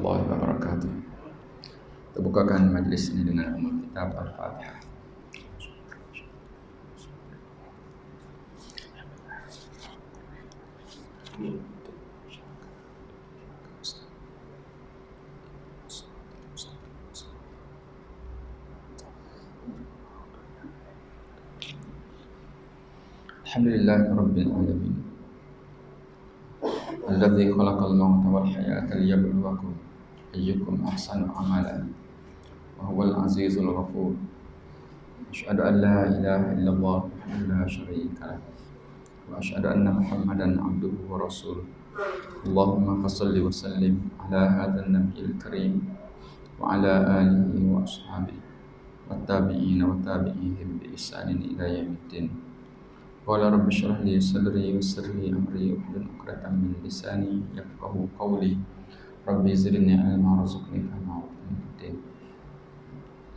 warahmatullahi wabarakatuh. Kita bukakan majlis ini dengan umul kitab Al-Fatihah. Alhamdulillahi rabbil alamin. Alladzi khalaqal mauta wal hayata liyabluwakum ayyukum ahsanu amalan wa huwal azizul ghafur. Asyhadu an la ilaha illallah wahdahu la syarika lah wa asyhadu anna Muhammadan abduhu wa rasuluh. Allahumma fashalli wa sallim ala hadzal nabiyil karim wa ala alihi wa ashabihi wat tabi'in wa tabi'ihim bi ihsanin ila yaumiddin. Qala rabbi shrah li sadri wa yassir li amri wahlul 'uqdatam min lisani yafqahu qawli. Rabbi zidni ilma warzuqni fahma wa'afini.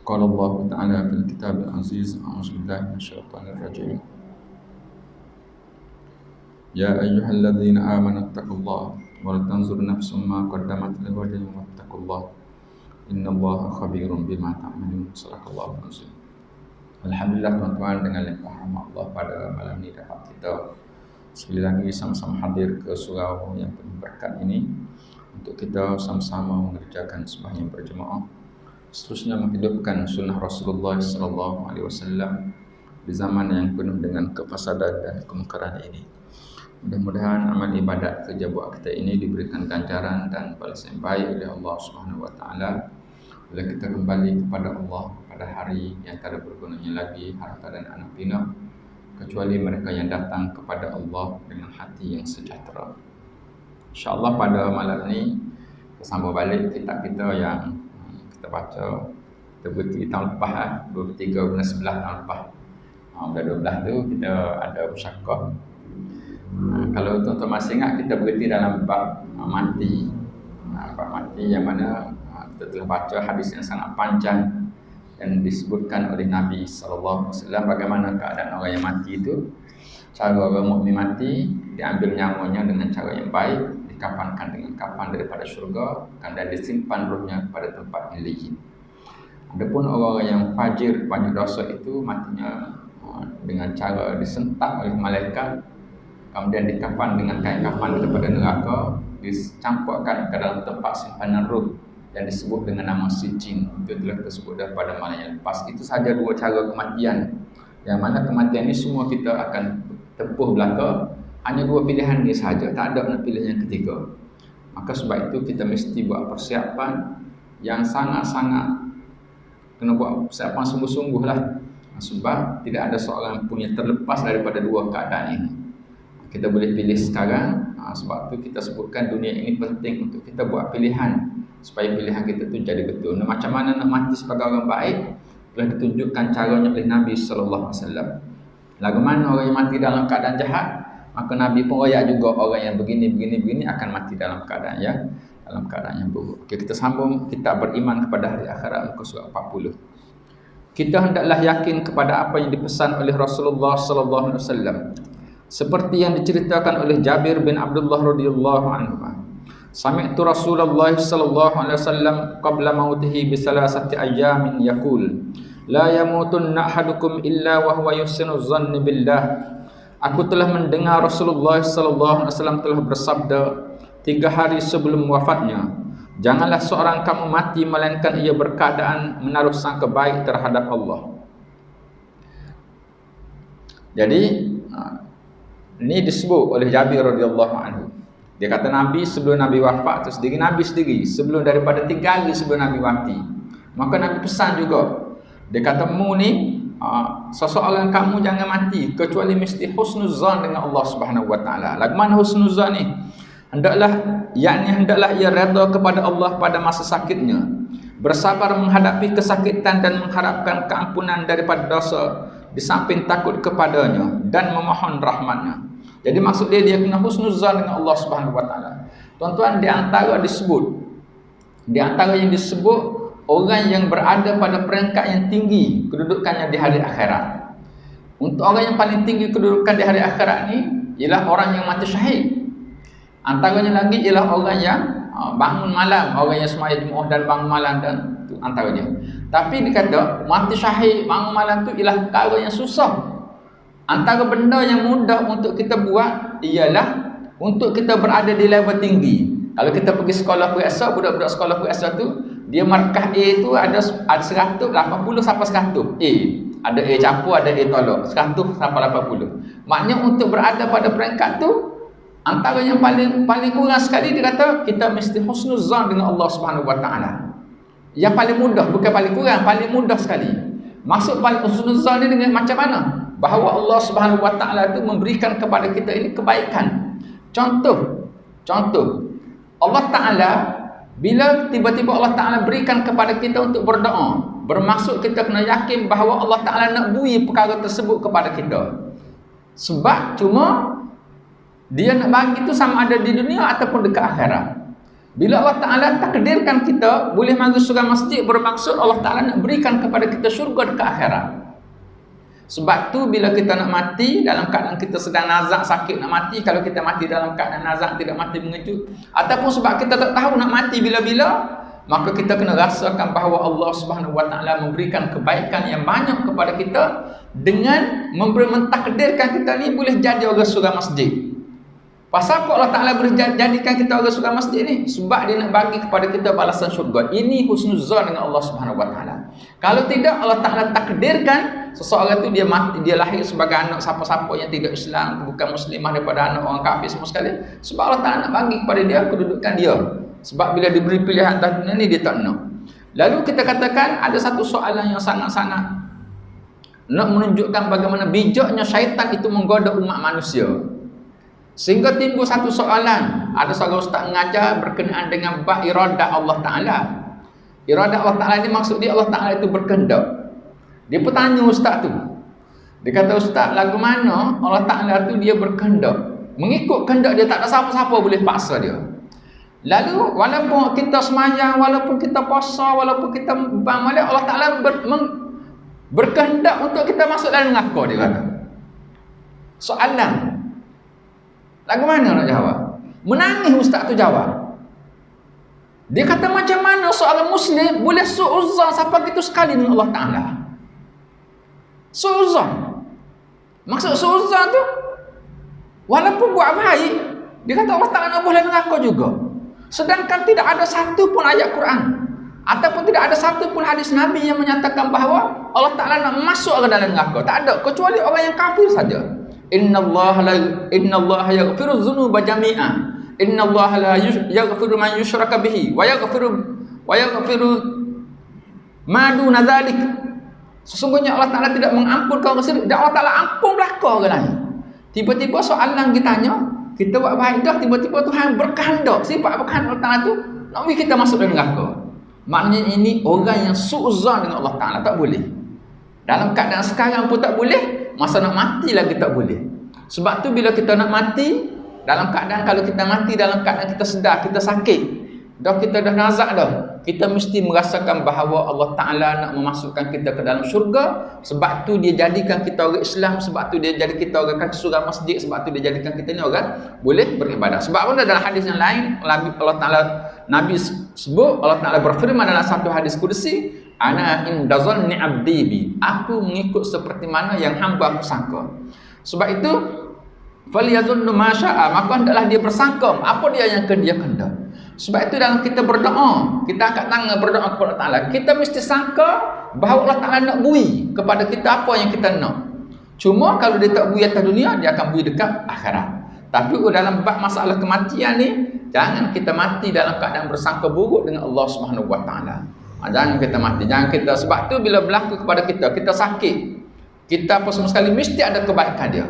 Qala Allah ta'ala fil kitabil aziz, a'udzu billahi minasyaitonir rajim. Ya ayyuhalladzina amanu taqullaha wal tanzur nafsum ma qaddamat lighadin wattaqullaha innallaha khabirum bima ta'malun. Shadaqallahu azim. Alhamdulillah teman-teman, dengan limpah rahmat Allah pada malam ini dapat kita sekali lagi sama-sama hadir ke surau yang penuh berkat ini untuk kita sama-sama mengerjakan sembahyang berjemaah, seterusnya menghidupkan sunnah Rasulullah SAW di zaman yang penuh dengan kefasadan dan kemungkaran ini. Mudah-mudahan amal ibadat kerja buat kita ini diberikan ganjaran dan balas yang baik oleh Allah Subhanahu Wa Taala. Bila kita kembali kepada Allah pada hari yang tak ada bergunanya lagi harta dan anak pinak, kecuali mereka yang datang kepada Allah dengan hati yang sejahtera. InsyaAllah pada malam ini kita sambung balik kitab kita yang kita baca, kita berhenti tahun lepas, 23 bulan 11 tahun lepas. Bulan 12 tu kita ada musyakah. Kalau tuan-tuan masih ingat, kita berhenti dalam bab mati. Bab mati yang mana kita telah baca hadis yang sangat panjang yang disebutkan oleh Nabi SAW bagaimana keadaan orang yang mati itu. Cara orang mukmin mati, diambil nyawanya dengan cara yang baik, dikafankan dengan kafan daripada syurga, dan disimpan ruhnya kepada tempat yang lijin. Adapun orang-orang yang fajir, banyak dosa itu, matinya dengan cara disentak oleh malaikat, kemudian dikafan dengan kain kafan daripada neraka, dicampurkan ke dalam tempat simpanan ruh yang disebut dengan nama sijin. Itu telah tersebut daripada malam yang lepas. Itu sahaja dua cara kematian, yang mana kematian ini semua kita akan tempuh belaka. Hanya dua pilihan ini sahaja, tak ada nak pilih yang ketiga. Maka sebab itu kita mesti buat persiapan yang sangat-sangat, kena buat persiapan sungguh-sungguh lah. Sebab tidak ada seorang pun yang terlepas daripada dua keadaan ini. Kita boleh pilih sekarang, sebab itu kita sebutkan dunia ini penting untuk kita buat pilihan supaya pilihan kita tu jadi betul. Nah, macam mana nak mati sebagai orang baik telah ditunjukkan caranya oleh Nabi SAW. Lagu mana orang yang mati dalam keadaan jahat, maka Nabi pun royak juga orang yang begini akan mati dalam keadaan yang buruk. Okay, kita sambung kitab beriman kepada hari akhirat, muka surat 40. Kita hendaklah yakin kepada apa yang dipesan oleh Rasulullah SAW, seperti yang diceritakan oleh Jabir bin Abdullah radhiyallahu anhu. Sami'tu Rasulullah sallallahu alaihi wasallam qabla mautihi bi salasati ayamin yaqul la yamutunna ahadukum illa wa huwa yuhsinu dhanni billah. Aku telah mendengar Rasulullah sallallahu alaihi wasallam telah bersabda 3 hari sebelum wafatnya, janganlah seorang kamu mati melainkan ia berkeadaan menaruh sangka baik terhadap Allah. Jadi ini disebut oleh Jabir radhiyallahu anhu. Dia kata Nabi sebelum Nabi wafat tu sendiri, Nabi sendiri sebelum daripada 3 hari sebelum Nabi mati, maka Nabi pesan juga. Dia kata mu ni seseorang kamu jangan mati kecuali mesti husnuzan dengan Allah Subhanahu Wa Taala. Lagman husnuzan ni hendaklah ia redha kepada Allah pada masa sakitnya, bersabar menghadapi kesakitan dan mengharapkan keampunan daripada dosa, di samping takut kepadanya dan memohon rahmatnya. Jadi maksud dia kena husnuzan dengan Allah Subhanahu Wa Taala. Tuan-tuan, di antara yang disebut orang yang berada pada peringkat yang tinggi kedudukannya di hari akhirat. Untuk orang yang paling tinggi kedudukan di hari akhirat ni ialah orang yang mati syahid. Antaranya lagi ialah orang yang bangun malam, orang yang semaya Jumaat dan bangun malam dan tu antaranya. Tapi dia kata mati syahid bangun malam tu ialah perkara yang susah. Antara benda yang mudah untuk kita buat ialah untuk kita berada di level tinggi. Kalau kita pergi sekolah periksa, budak-budak sekolah periksa tu, dia markah A tu ada 100, 80 sampai 100. A. Ada A campur, ada A tolak. 100 sampai 80. Maknanya untuk berada pada peringkat tu, antara yang paling kurang sekali dia kata kita mesti husnuzan dengan Allah Subhanahu Wa Taala. Yang paling mudah, bukan paling kurang, paling mudah sekali. Maksud paling husnuzan ni dengan macam mana? Bahawa Allah Subhanahu Wa Taala itu memberikan kepada kita ini kebaikan. Contoh Allah Taala bila tiba-tiba Allah Taala berikan kepada kita untuk berdoa, bermaksud kita kena yakin bahawa Allah Taala nak beri perkara tersebut kepada kita. Sebab cuma dia nak bagi itu sama ada di dunia ataupun dekat akhirat. Bila Allah Taala takdirkan kita boleh masuk surga masjid, bermaksud Allah Taala nak berikan kepada kita syurga dekat akhirat. Sebab tu bila kita nak mati dalam keadaan kita sedang nazak sakit nak mati, kalau kita mati dalam keadaan nazak tidak mati mengejut, ataupun sebab kita tak tahu nak mati bila-bila, maka kita kena rasakan bahawa Allah Subhanahu Wa Taala memberikan kebaikan yang banyak kepada kita dengan mentakdirkan kita ni boleh jadi orang surga masjid. Pasal apa Allah Ta'ala jadikan kita orang surga masjid ni? Sebab dia nak bagi kepada kita balasan syurga. Ini husnuzan dengan Allah Subhanahu Wa Taala. Kalau tidak, Allah Ta'ala takdirkan seseorang tu dia mati, dia lahir sebagai anak siapa-siapa yang tidak Islam, bukan muslimah, daripada anak orang kafir semua sekali. Sebab Allah Ta'ala nak bagi kepada dia kedudukan dia. Sebab bila diberi pilihan atas dunia ni dia tak nak. Lalu kita katakan ada satu soalan yang sangat-sangat nak menunjukkan bagaimana bijaknya syaitan itu menggoda umat manusia. Sehingga timbul satu soalan. Ada seorang ustaz mengajar berkenaan dengan bab iradat Allah Ta'ala. Iradat Allah Ta'ala ni maksud dia Allah Ta'ala itu berkehendak. Dia bertanya ustaz tu. Dia kata, ustaz, lagu mana Allah Ta'ala tu dia berkehendak? Mengikut kehendak dia, tak ada siapa-siapa boleh paksa dia. Lalu walaupun kita semayang, walaupun kita puasa, walaupun kita beramal, Allah Ta'ala berkehendak untuk kita masuk dalam neraka, dia kata. Soalan. Lagu mana nak jawab? Menangis ustaz tu jawab. Dia kata macam mana seorang Muslim boleh su'uzan sampai gitu sekali dengan Allah Ta'ala? Su'uzan. Maksud su'uzan tu, walaupun buat baik, dia kata Allah Ta'ala boleh neraka juga. Sedangkan tidak ada satu pun ayat Quran ataupun tidak ada satu pun hadis Nabi yang menyatakan bahawa Allah Ta'ala nak masuk ke dalam neraka. Tak ada, kecuali orang yang kafir saja. Innallaha yaghfiru dzunuba jami'a. Innallaha la yaghfiru man yushraka bihi wa yaghfiru ma duna dzalik. Sesungguhnya Allah Ta'ala tidak mengampunkan orang syirik, dan Allah Ta'ala ampun belaka orang lain. Tiba-tiba soalan ditanya, kita buat baik dah, tiba-tiba Tuhan berkehendak. Sifat berkehendak Allah Ta'ala tu nak bagi kita masuk dalam neraka. Maknanya ini orang yang su'uzan dengan Allah Ta'ala tak boleh. Dalam keadaan sekarang pun tak boleh. Masa nak mati lagi tak boleh. Sebab tu bila kita nak mati, dalam keadaan kalau kita mati dalam keadaan kita sedar, kita sakit, dah kita dah nazak dah, kita mesti merasakan bahawa Allah Ta'ala nak memasukkan kita ke dalam syurga. Sebab tu dia jadikan kita orang Islam. Sebab tu dia jadi kita orang kaki surga masjid. Sebab tu dia jadikan kita ni orang boleh beribadah. Sebab pun dalam hadis yang lain Allah Ta'ala, Nabi sebut, Allah Ta'ala berfirman dalam satu hadis kudusi, ana inda zanni abdi bi, aku mengikut seperti mana yang hamba aku sangka. Sebab itu falyazunnu ma syaa, maka hendaklah dia bersangka apa dia yang dia kehendak. Sebab itu dalam kita berdoa, kita angkat tangan berdoa kepada Allah Ta'ala, kita mesti sangka bahawa Allah Ta'ala nak bui kepada kita apa yang kita nak. Cuma kalau dia tak bui atas dunia, dia akan bui dekat akhirat. Tapi dalam bab masalah kematian ni, jangan kita mati dalam keadaan bersangka buruk dengan Allah Subhanahu Wa Ta'ala. Jangan kita mati, jangan kita. Sebab tu bila berlaku kepada kita, kita sakit, kita apa semua sekali mesti ada kebaikan dia.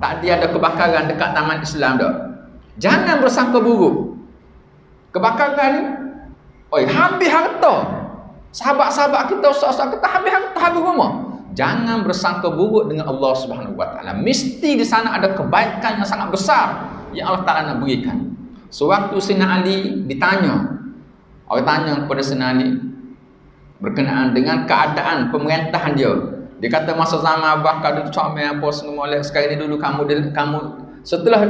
Tadi ada kebakaran dekat Taman Islam dah. Jangan bersangka buruk. Kebakaran ni, habis harta. Sahabat-sahabat kita, ustaz-ustaz kita habis harta, habis rumah. Jangan bersangka buruk dengan Allah Subhanahu Wa Ta'ala. Mesti di sana ada kebaikan yang sangat besar yang Allah Ta'ala nak berikan. Sewaktu Sayyidina Ali ditanya, orang tanya kepada Sayyidina Ali berkenaan dengan keadaan pemerintahan dia. Dia kata masa zaman Abah Kadu comel apa semua sekarang ni dulu kamu setelah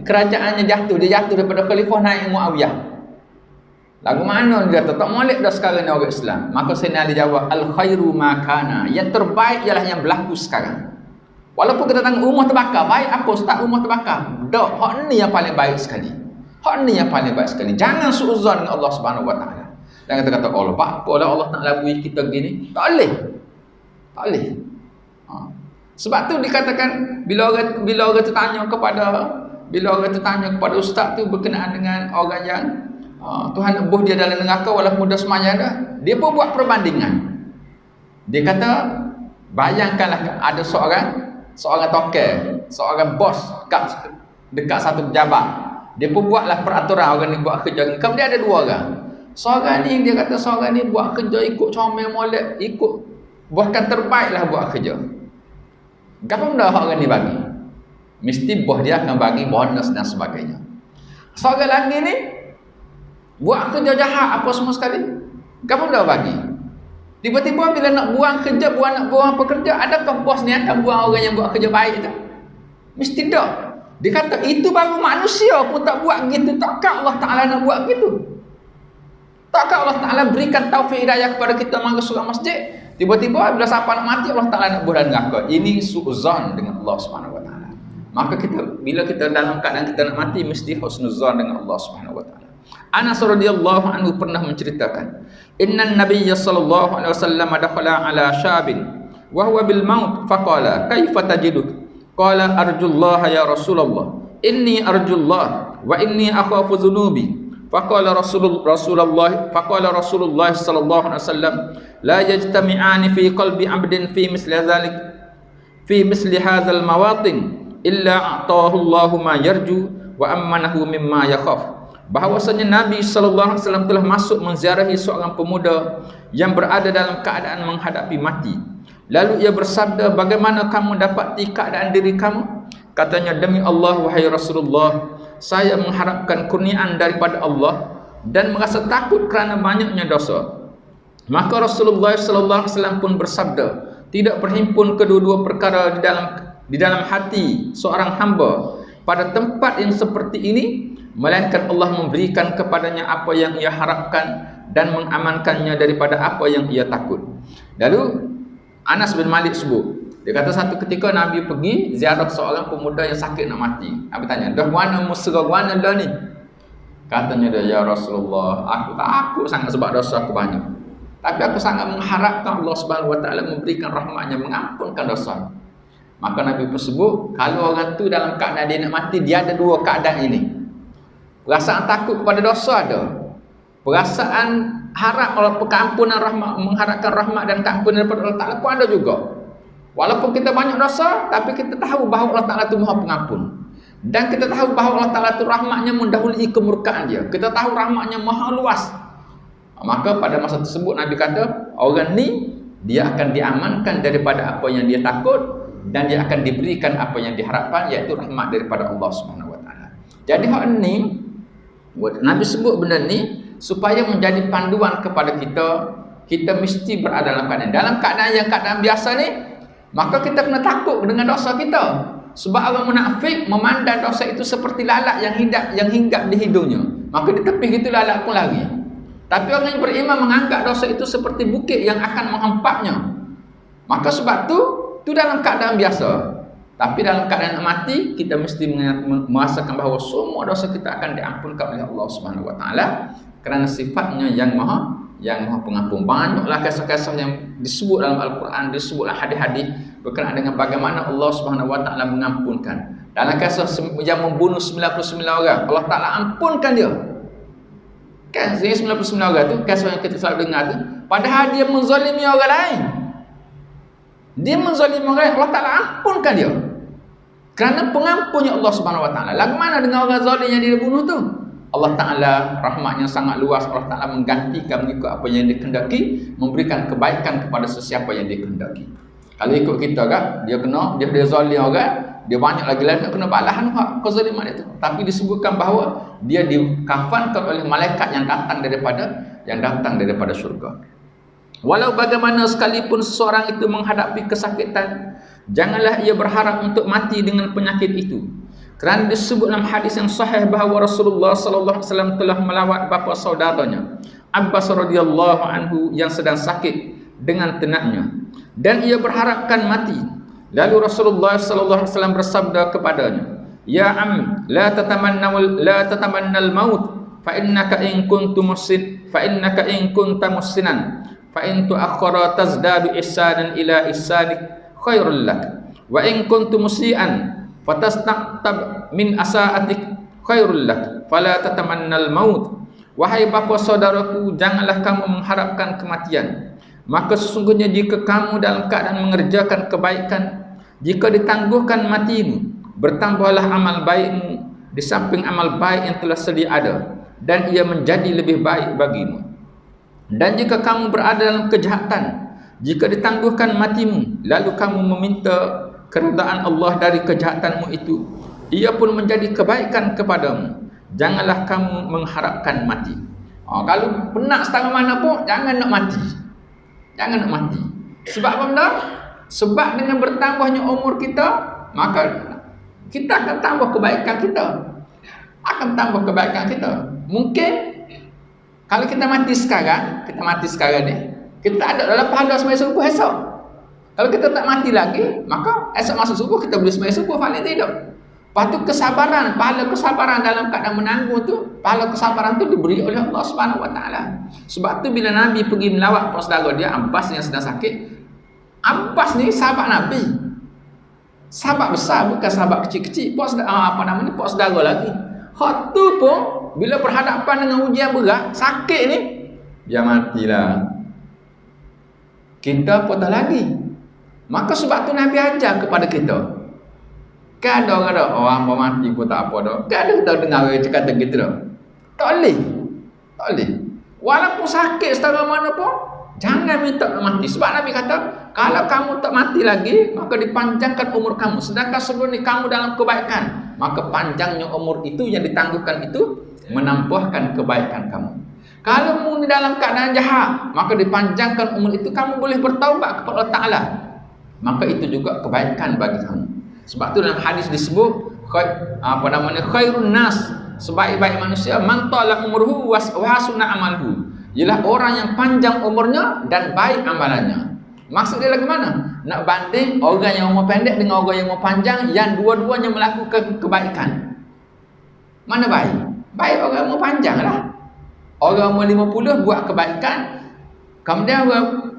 kerajaannya jatuh, dia jatuh daripada khalifah naik Muawiyah. Lagu mana dia kata tak molek dah sekarang ni orang Islam. Maka Sayyidina Ali jawab, al khairu ma kana. Yang terbaik ialah yang berlaku sekarang. Walaupun kita tengok rumah terbakar, baik apa ustaz rumah terbakar? Dak, hak ni yang paling baik sekali. Hak ni yang paling baik sekali. Jangan suuzon dengan Allah Subhanahu Wa Taala. Dan kita kata Allah, apa lah Allah tak labui kita gini? Tak boleh. Tak boleh. Sebab tu dikatakan bila orang tu tanya kepada ustaz tu berkenaan dengan orang yang Tuhan nebuh dia dalam neraka walaupun dah sembahyang dah, dia pun buat perbandingan. Dia kata, bayangkanlah ada seorang tokel, seorang bos dekat satu pejabat. Dia pun buatlah peraturan orang ni buat kerja. Kemudian ada dua orang. Seorang ni dia kata seorang ni buat kerja ikut comel molek, ikut bahkan terbaiklah buat kerja. Apa benda orang ni bagi? Mesti bos dia akan bagi bonus dan sebagainya. Seorang lagi ni buat kerja jahat apa semua sekali. Apa benda bagi? Tiba-tiba bila nak buang kerja, nak buang pekerja, adakah bos ni akan buang orang yang buat kerja baik tu? Mesti tak. Dia kata itu baru manusia pun tak buat gitu. Takkan Allah Ta'ala nak buat gitu? Takkan Allah Ta'ala berikan taufik hidayah kepada kita masuk masjid, tiba-tiba bila siapa nak mati Allah Ta'ala nak buat neraka. Ini suuzon dengan Allah Subhanahu Wa Ta'ala. Maka bila kita dalam keadaan kita nak mati, mesti husnuzon dengan Allah Subhanahu Wa Ta'ala. Anas radhiyallahu anhu pernah menceritakan, inna nabiyya sallallahu alaihi wasallam dakhala ala syabin wa huwa bil maut faqala kaifa tajiduk? Qala arjullaha ya Rasulullah, inni arjullah wa inni akhafu dhunubi. Faqala Rasulullah sallallahu alaihi wasallam, la yajtami'ani fi qalbi 'abdin fi misli hadzal mawatin illa a'tahu Allahu ma yarju wa ammanahu mimma yakhaf. Bahawasanya Nabi sallallahu alaihi wasallam telah masuk menziarahi seorang pemuda yang berada dalam keadaan menghadapi mati. Lalu ia bersabda, bagaimana kamu dapati keadaan diri kamu? Katanya, demi Allah wahai Rasulullah, saya mengharapkan kurniaan daripada Allah dan merasa takut kerana banyaknya dosa. Maka Rasulullah sallallahu alaihi wasallam pun bersabda, tidak berhimpun kedua-dua perkara di dalam hati seorang hamba pada tempat yang seperti ini, melainkan Allah memberikan kepadanya apa yang ia harapkan dan mengamankannya daripada apa yang ia takut. Lalu Anas bin Malik sebut, dia kata satu ketika Nabi pergi ziarah seorang pemuda yang sakit nak mati. Nabi tanya, dah mana musra mana dah ni? Katanya dia, ya Rasulullah, aku takut sangat sebab dosa aku banyak. Tapi aku sangat mengharapkan Allah Subhanahu Wa Taala memberikan rahmatnya, mengampunkan dosa. Maka Nabi pun sebut, kalau orang tu dalam keadaan dia nak mati, dia ada dua keadaan ini. Perasaan takut kepada dosa ada. Perasaan harap Allah pengampunan rahmat, mengharapkan rahmat dan keampunan daripada Allah Ta'ala pun ada juga. Walaupun kita banyak dosa, tapi kita tahu bahawa Allah Ta'ala itu Maha Pengampun. Dan kita tahu bahawa Allah Ta'ala itu rahmatnya mendahului kemurkaan dia. Kita tahu rahmatnya maha luas. Maka pada masa tersebut Nabi kata, orang ni dia akan diamankan daripada apa yang dia takut dan dia akan diberikan apa yang diharapkan, iaitu rahmat daripada Allah Subhanahu Wa Taala. Jadi hal ni Nabi sebut benda ni supaya menjadi panduan kepada kita mesti berada dalam keadaan biasa ni, maka kita kena takut dengan dosa kita. Sebab orang munafik memandang dosa itu seperti lalat yang hinggap di hidungnya, maka di tepi itu lalat pun lari. Tapi orang yang beriman menganggap dosa itu seperti bukit yang akan menghempapnya. Maka sebab tu dalam keadaan biasa. Tapi dalam keadaan mati, kita mesti merasakan bahawa semua dosa kita akan diampunkan oleh Allah Subhanahu Wa Taala kerana sifatnya yang maha pengampun. Banyaklah kisah-kisah yang disebut dalam Al-Quran, disebut dalam hadis-hadis berkenaan dengan bagaimana Allah Subhanahu Wa Taala mengampunkan. Dalam kisah yang membunuh 99 orang, Allah Taala ampunkan dia. Kan 99 orang tu kisah yang kita selalu dengar tu, padahal dia menzalimi orang lain. Dia menzalimi orang lain, Allah Taala ampunkan dia. Kerana pengampunnya Allah Subhanahu Wa Taala. Lagu mana dengan orang zalim yang dia bunuh tu? Allah Ta'ala rahmatnya sangat luas. Allah Ta'ala menggantikan mengikut apa yang dikehendaki, memberikan kebaikan kepada sesiapa yang dikehendaki. Kalau ikut kita kan, dia zalim orang, dia banyak lagi nak kena balahan hak kezaliman itu. Tapi disebutkan bahawa dia dikafankan oleh malaikat yang datang daripada syurga. Walau bagaimana sekalipun seseorang itu menghadapi kesakitan, janganlah ia berharap untuk mati dengan penyakit itu. Kerana disebut dalam hadis yang sahih bahawa Rasulullah sallallahu alaihi wasallam telah melawat bapa saudaranya Abbas radhiyallahu anhu yang sedang sakit dengan tenaknya dan ia berharapkan mati. Lalu Rasulullah sallallahu alaihi wasallam bersabda kepadanya, "Ya am, la tatamannal maut fa innaka in kunta muhsinan fa in tu'akhkhara tazdadu ihsanan ila ihsanik khairul lak wa in kuntu musian fatastaqtab min asaatik khairul lak fala tatamannal maut." Wahai bapa saudaraku, janganlah kamu mengharapkan kematian. Maka sesungguhnya jika kamu dalam keadaan mengerjakan kebaikan, jika ditangguhkan matimu, bertambahlah amal baikmu di samping amal baik yang telah sedia ada, dan ia menjadi lebih baik bagimu. Dan jika kamu berada dalam kejahatan, jika ditangguhkan matimu, lalu kamu meminta keridaan Allah dari kejahatanmu itu, ia pun menjadi kebaikan kepadamu. Janganlah kamu mengharapkan mati. Kalau penat setengah mana pun, jangan nak mati. Jangan nak mati. Sebab apa benda? Sebab dengan bertambahnya umur kita, maka kita akan tambah kebaikan kita. Akan tambah kebaikan kita. Mungkin kalau kita mati sekarang ni, kita ada dalam pahala sembahyang subuh esok. Kalau kita tak mati lagi, maka esok masuk subuh kita boleh sembahyang subuh, paling tidak. Lepas tu kesabaran, pahala kesabaran dalam keadaan menanggung tu, pahala kesabaran tu diberi oleh Allah Subhanahu Wa Taala. Sebab tu bila Nabi pergi melawat saudara dia Abbas yang sedang sakit, Abbas ni sahabat Nabi, sahabat besar, bukan sahabat kecil-kecil, pak saudara lagi. Hak tu pun bila berhadapan dengan ujian berat, sakit ni, dia matilah. Kita pun tak lagi. Maka sebab tu Nabi ajar kepada kita. Kadang-kadang orang mati pun tak apa dah. Kadang kita dengar orang cakap gitu dah. Tak boleh. Walaupun sakit setara mana pun, jangan minta nak mati. Sebab Nabi kata, kalau kamu tak mati lagi, maka dipanjangkan umur kamu. Sedangkan sebelum ni kamu dalam kebaikan, maka panjangnya umur itu yang ditangguhkan itu menambahkan kebaikan kamu. Kalau kamu dalam keadaan jahat, maka dipanjangkan umur itu, kamu boleh bertaubat kepada Allah Ta'ala. Maka itu juga kebaikan bagi kamu. Sebab tu dalam hadis disebut khairun nas, sebaik-baik manusia man tala umruhu wa hasuna amaluhu, ialah orang yang panjang umurnya dan baik amalannya. Maksud dia lagu mana? Nak banding orang yang umur pendek dengan orang yang umur panjang yang dua-duanya melakukan kebaikan. Mana baik? Baik orang umur panjang lah. Orang umur 50 buat kebaikan, kemudian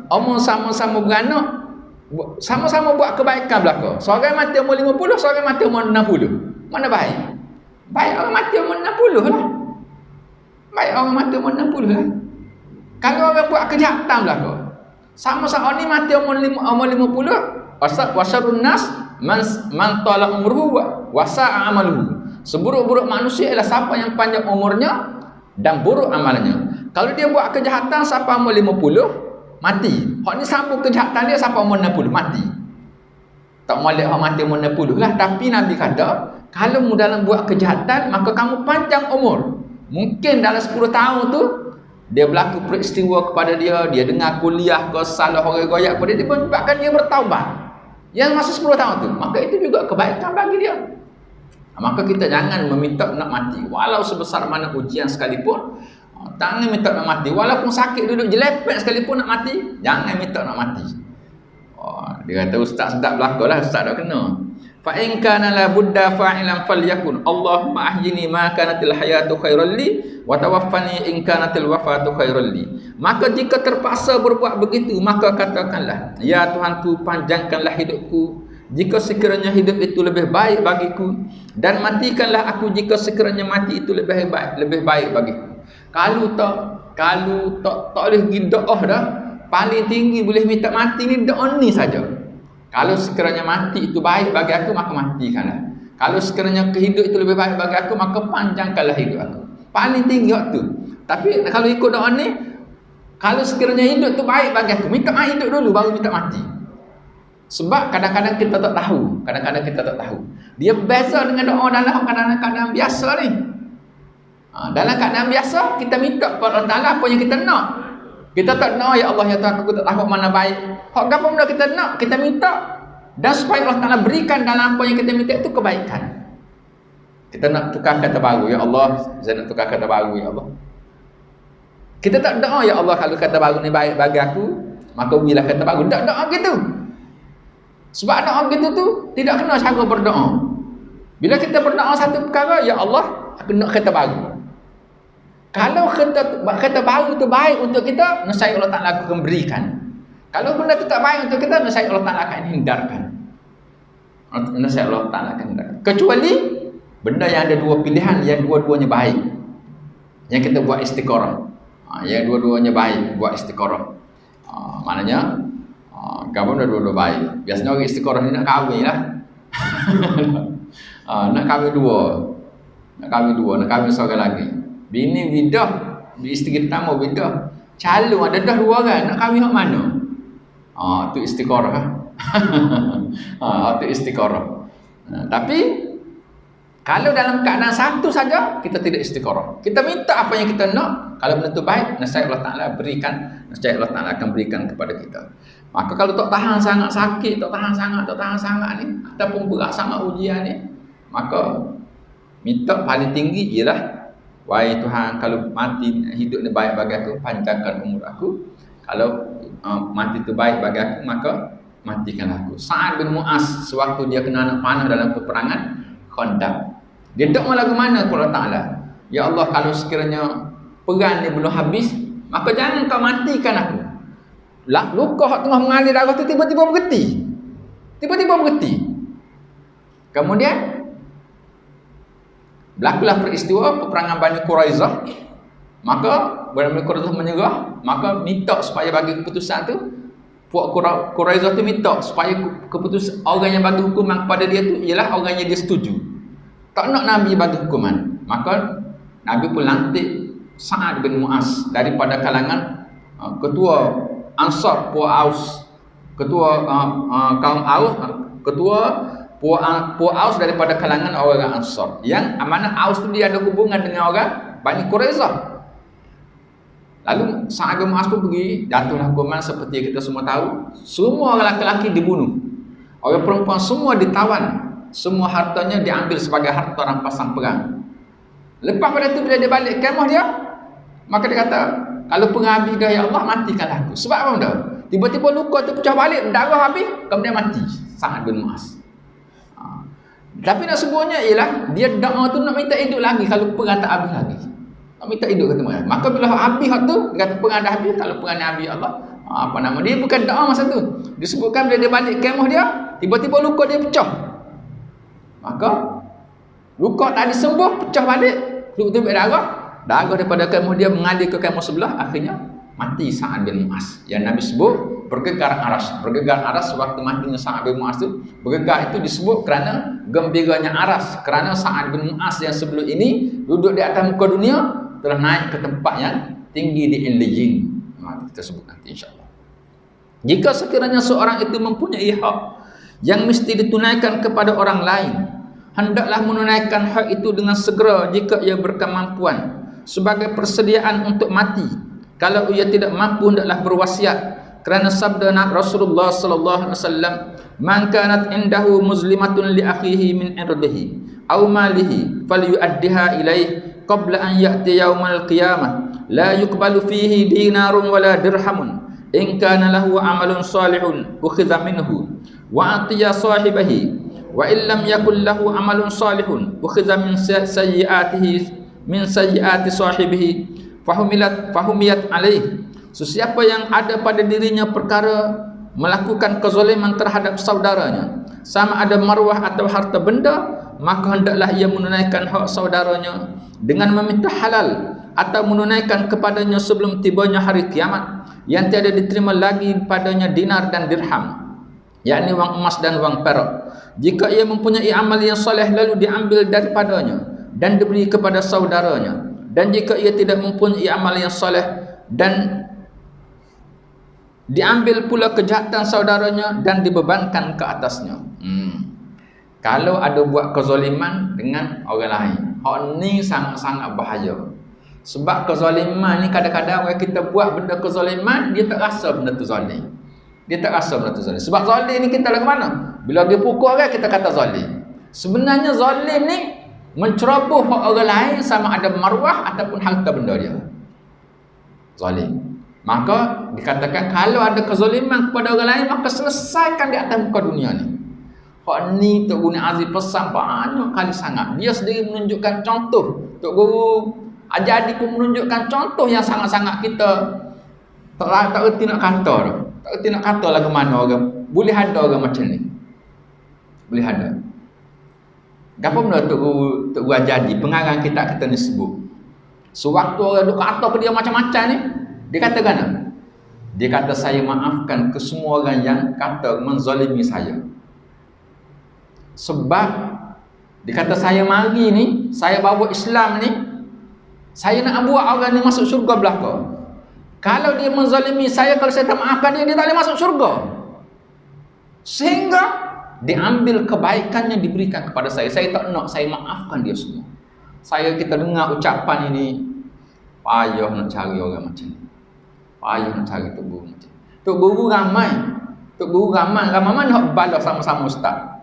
umur sama-sama beranak, sama-sama buat kebaikan belaka. Seorang mati umur 50, seorang mati umur 60. Mana baik? Baik orang mati umur 60 lah. Baik orang mati umur 60 lah. Kalau orang buat kejahatan belaka, sama-sama ni mati umur 50, wasarun nas man tala umruhu wa sa'a amaluhu. Seburuk-buruk manusia ialah siapa yang panjang umurnya dan buruk amalnya. Kalau dia buat kejahatan siapa umur 50, mati. Hak ni sambung kejahatan dia sampai umur 60 mati. Tak molek hak mati umur 60 lah. Tapi Nabi kata, kalau mu dalam buat kejahatan, maka kamu panjang umur. Mungkin dalam 10 tahun tu dia berlaku peristiwa kepada dia, dia dengar kuliah ke salah orang goyak pada dia, menyebabkan dia bertaubat. Yang masa 10 tahun tu, maka itu juga kebaikan bagi dia. Maka kita jangan meminta nak mati walau sebesar mana ujian sekalipun. Jangan minta nak mati. Walaupun sakit duduk jelepet sekalipun nak mati, jangan minta nak mati. Dia kata ustaz sedap belaka lah, ustaz dah kena. Fa in kana la budda fa'ilan falyakun. Allahumma ahyini ma kanatil hayatu khairal li wa tawaffani in kanatil wafatu khairal li. Maka jika terpaksa berbuat begitu, maka katakanlah, ya Tuhanku, panjangkanlah hidupku jika sekiranya hidup itu lebih baik bagiku, dan matikanlah aku jika sekiranya mati itu lebih baik bagiku. Kalau tak boleh pergi doa dah, paling tinggi boleh minta mati ni doa ni saja. Kalau sekiranya mati itu baik bagi aku, maka matikanlah. Kalau sekiranya kehidup itu lebih baik bagi aku, maka panjangkanlah hidup aku. Paling tinggi waktu. Tapi kalau ikut doa ni, kalau sekiranya hidup tu baik bagi aku, minta hidup dulu baru minta mati. Sebab kadang-kadang kita tak tahu. Dia beza dengan doa dalam keadaan biasa ni. Dalam keadaan biasa, kita minta kepada Allah Ta'ala apa yang kita nak. Kita tak nak, ya Allah, ya Tuhan, aku tak tahu mana baik. Hak apa benda kita nak, kita minta. Dan supaya Allah Ta'ala berikan dalam apa yang kita minta itu kebaikan. Kita nak tukar kata baru, ya Allah, saya nak tukar kata baru, ya Allah. Kita tak doa, ya Allah, kalau kata baru ni baik bagi aku, maka berilah kata baru. Tak doa gitu. Sebab doa gitu tu tidak kena cara berdoa. Bila kita berdoa satu perkara, ya Allah, aku nak kata baru. Kalau kata baru tu baik untuk kita, nescaya Allah Ta'ala akan berikan. Kalau benda tu tak baik untuk kita, nescaya Allah Ta'ala akan hindarkan. Nescaya Allah Ta'ala akan hindarkan. Kecuali benda yang ada dua pilihan, yang dua-duanya baik, yang kita buat istiqarah. Yang dua-duanya baik, buat istiqarah. Maknanya kamu dua-dua baik. Biasanya orang istiqarah ni nak kahwin lah. Nak kahwin dua. Nak kahwin seorang lagi. Bini bidah, isteri pertama bidah. Calon ada dah dua orang, nak kahwin hak mana? Tu istiqarah. Tu istiqarah. Tapi kalau dalam keadaan satu saja, kita tidak istiqarah. Kita minta apa yang kita nak. Kalau benda itu baik, nescaya Allah Ta'ala berikan. Nescaya Allah Ta'ala akan berikan kepada kita. Maka kalau tak tahan sangat sakit, tak tahan sangat ni, ataupun berat sangat ujian ni, maka minta paling tinggi ialah, wahai Tuhan, kalau mati hidup ni baik bagi aku, panjangkan umur aku. Kalau mati itu baik bagi aku, maka matikanlah aku. Sa'ad bin Mu'az, sewaktu dia kena anak panah dalam peperangan Khandaq, dia doa lagu mana kepada Allah Ta'ala? Ya Allah, kalau sekiranya perang ni belum habis, maka jangan kau matikan aku. Luka hak tengah mengalir darah tu tiba-tiba berhenti. Kemudian berlakulah peristiwa peperangan Bani Quraizah. Maka Bani Quraizah menyerah, maka minta supaya bagi keputusan tu. Puak Quraizah tu minta supaya keputusan orang yang bagi hukuman kepada dia tu ialah orang yang dia setuju. Tak nak Nabi bagi hukuman. Maka Nabi pun lantik Sa'ad bin Mu'az daripada kalangan ketua Ansar Puak Aus, ketua kaum Aus, ketua Puak Aus daripada kalangan orang Ansar. Yang amanah Aus tu dia ada hubungan dengan orang Bani Quraizah. Lalu Sa'ad bin Mu'az pun pergi, jatuhlah hukuman seperti yang kita semua tahu. Semua orang lelaki dibunuh, orang perempuan semua ditawan, semua hartanya diambil sebagai harta rampasan perang. Lepas pada itu bila dia balik kemah dia, maka dia kata, kalau perang habis dah, ya Allah, matikanlah aku. Sebab apa benda? Tiba-tiba luka tu pecah balik, darah habis, kemudian mati Sa'ad bin Mu'az. Tapi nak sebutnya ialah dia doa tu nak minta hidup lagi kalau perang tak habis lagi. Nak minta hidup kata mana. Maka bila habis tu, dia kata perang dah habis. Kalau perang dah habis, Allah, apa nama dia, bukan doa masa tu. Disebutkan bila dia balik kemah dia, tiba-tiba luka dia pecah. Maka luka tak disembuh, pecah balik, tutup darah daripada kemah dia mengalir ke kemah sebelah, akhirnya mati Sa'ad bin Mu'az. Yang Nabi sebut bergegar aras. Bergegar aras waktu matinya Sa'ad bin Mu'az tu. Bergegar itu disebut kerana gembiranya aras, kerana Sa'ad bin Mu'az yang sebelum ini duduk di atas muka dunia telah naik ke tempat yang tinggi di Illiyin. Kita sebut nanti insya-Allah. Jika sekiranya seorang itu mempunyai hak yang mesti ditunaikan kepada orang lain, hendaklah menunaikan hak itu dengan segera jika ia berkemampuan, sebagai persediaan untuk mati. Kalau ia tidak mampu, hendaklah berwasiat, kerana sabda Rasulullah sallallahu alaihi wasallam, "Man kanat indahu muzlimatun li akhihi min irdihi aw malihi falyu'addiha ilaihi qabla an ya'ti yaumal qiyamah la yuqbalu fihi dinarun wala dirhamun in kana lahu amalun salihun ukhidha minhu wa atiya sahibihi wa illam yakul lahu amalun salihun ukhidha min sayyiati sahibihi fahumiyat alaih." Sesiapa yang ada pada dirinya perkara melakukan kezaliman terhadap saudaranya, sama ada maruah atau harta benda, maka hendaklah ia menunaikan hak saudaranya dengan meminta halal atau menunaikan kepadanya sebelum tibanya hari kiamat, yang tiada diterima lagi padanya dinar dan dirham, yakni wang emas dan wang perak. Jika ia mempunyai amal yang soleh, lalu diambil daripadanya dan diberi kepada saudaranya. Dan jika ia tidak mempunyai amal yang soleh, dan diambil pula kejahatan saudaranya dan dibebankan ke atasnya. Kalau ada buat kezaliman dengan orang lain, hak ni sangat-sangat bahaya. Sebab kezaliman ni kadang-kadang orang kita buat benda kezaliman, dia tak rasa benda tu zalim. Sebab zalim ni kita lagu mana? Bila dia pukul orang, kita kata zalim. Sebenarnya zalim ni menceroboh orang lain sama ada maruah ataupun harta benda dia. Zalim. Maka dikatakan kalau ada kezaliman kepada orang lain, maka selesaikan di atas muka dunia ni. Hak ni Tok Guru Aziz pesan banyak kali sangat. Dia sendiri menunjukkan contoh. Tok Guru Ajadi pun menunjukkan contoh yang sangat-sangat kita tak erti nak kata. Tak erti nak kata lagu mana orang. Boleh ada orang macam ni. Boleh ada. Gapo benda Tok Guru Ajadi pengarang kita ni sebut. Sewaktu orang duk kata ke dia macam-macam ni, dia kata kan? Dia kata saya maafkan ke semua orang yang kata menzalimi saya. Sebab dia kata saya mari ni, saya bawa Islam ni, saya nak buat orang ni masuk syurga belaka. Kalau dia menzalimi saya, kalau saya tak maafkan dia, dia tak boleh masuk syurga. Sehingga diambil kebaikannya diberikan kepada saya. Saya tak nak, saya maafkan dia semua. Kita dengar ucapan ini, payah nak cari orang macam ni. Payah nak cari Tok Guru macam ni. Tok Guru ramai nak balas sama-sama ustaz.